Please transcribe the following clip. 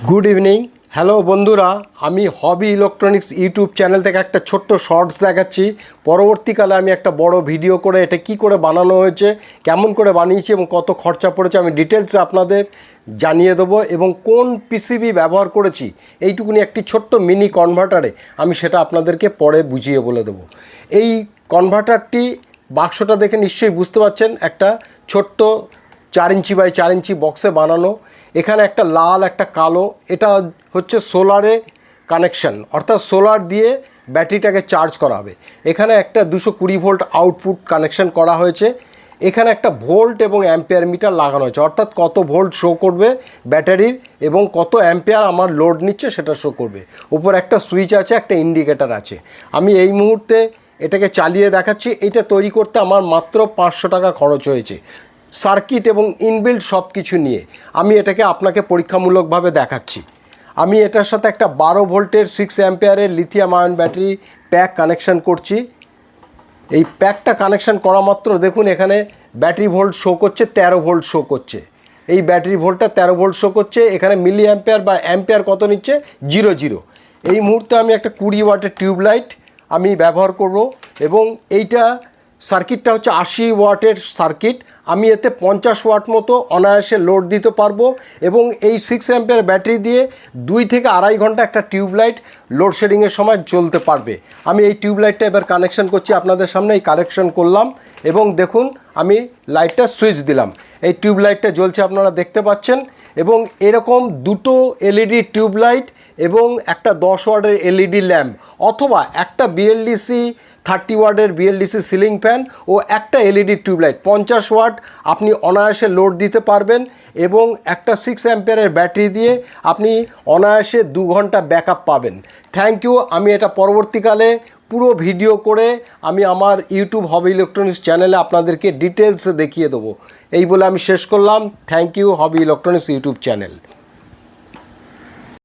Good evening. Hello বন্ধুরা, আমি হবি Electronics YouTube channel থেকে একটা ছোট্ট শর্টস দেখাচ্ছি। পরবর্তীকালে আমি একটা বড় ভিডিও করে এটা কি করে বানানো হয়েছে, কেমন করে বানিয়েছি এবং কত খরচা পড়েছে আমি ডিটেলসে আপনাদের জানিয়ে দেবো, এবং কোন পিসিবি ব্যবহার করেছি এইটুকুনি একটি ছোট্ট মিনি কনভার্টারে আমি সেটা আপনাদেরকে পরে বুঝিয়ে বলে দেবো। এই কনভার্টারটি বাক্সটা দেখে নিশ্চয়ই বুঝতে পারছেন, একটা ছোট্ট 4 ইঞ্চি বাই 4 ইঞ্চি বক্সে বানানো। এখানে একটা লাল একটা কালো, এটা হচ্ছে সোলারে কানেকশন, অর্থাৎ সোলার দিয়ে ব্যাটারিটাকে চার্জ করা হবে। এখানে একটা 220 ভোল্ট আউটপুট কানেকশন করা হয়েছে। এখানে একটা ভোল্ট এবং অ্যাম্পিয়ার মিটার লাগানো হয়েছে, অর্থাৎ কত ভোল্ট শো করবে ব্যাটারির এবং কত অ্যাম্পিয়ার আমার লোড নিচ্ছে সেটা শো করবে। উপর একটা সুইচ আছে, একটা ইন্ডিকেটার আছে। আমি এই মুহূর্তে এটাকে চালিয়ে দেখাচ্ছি। এটা তৈরি করতে আমার মাত্র 500 টাকা খরচ হয়েছে, সার্কিট এবং ইনবিল্ট সব কিছু নিয়ে। আমি এটাকে আপনাকে পরীক্ষামূলকভাবে দেখাচ্ছি। আমি এটার সাথে একটা 12 ভোল্টের 6 অ্যাম্পিয়ারের lithium ion battery pack connection করছি। এই প্যাকটা কানেকশান করা মাত্র দেখুন এখানে ব্যাটারি ভোল্ট শো করছে, 13 ভোল্ট শো করছে। এই ব্যাটারি ভোল্টটা 13 ভোল্ট শো করছে। এখানে মিলি অ্যাম্পিয়ার বা অ্যাম্পিয়ার কত নিচ্ছে, 0 এই মুহূর্তে আমি একটা 20 ওয়াটের টিউবলাইট আমি ব্যবহার করব, এবং এইটা সার্কিটটা হচ্ছে 80 ওয়াটের সার্কিট। আমি এতে 50 ওয়াট মতো অনায়াসে লোড দিতে পারবো, এবং এই 6 অ্যাম্পিয়ার ব্যাটারি দিয়ে 2 থেকে আড়াই ঘন্টা একটা টিউবলাইট লোডশেডিংয়ের সময় চলতে পারবে। আমি এই টিউবলাইটটা এবার কানেকশন করছি আপনাদের সামনে। এই কানেকশন করলাম এবং দেখুন আমি লাইটটা সুইচ দিলাম, এই টিউবলাইটটা জ্বলছে আপনারা দেখতে পাচ্ছেন। এবং এরকম দুটো এলইডি টিউবলাইট এবং একটা 10 ওয়াটের এলইডি ল্যাম্প, অথবা একটা বিএলডিসি 30 ওয়াটের বিএলডিসি সিলিং ফ্যান ও একটা এলইডি টিউবলাইট 50 ওয়াট আপনি অনায়াসে লোড দিতে পারবেন, এবং একটা 6 অ্যাম্পিয়ারের ব্যাটারি দিয়ে আপনি অনায়াসে 2 ঘন্টা ব্যাকআপ পাবেন। Thank you. আমি এটা পরবর্তীকালে পুরো ভিডিও করে আমি আমার ইউটিউব হবি ইলেকট্রনিক্স চ্যানেলে আপনাদেরকে ডিটেলসে দেখিয়ে দেবো। এই বলে আমি শেষ করলাম। Thank you Hobby Electronics YouTube channel.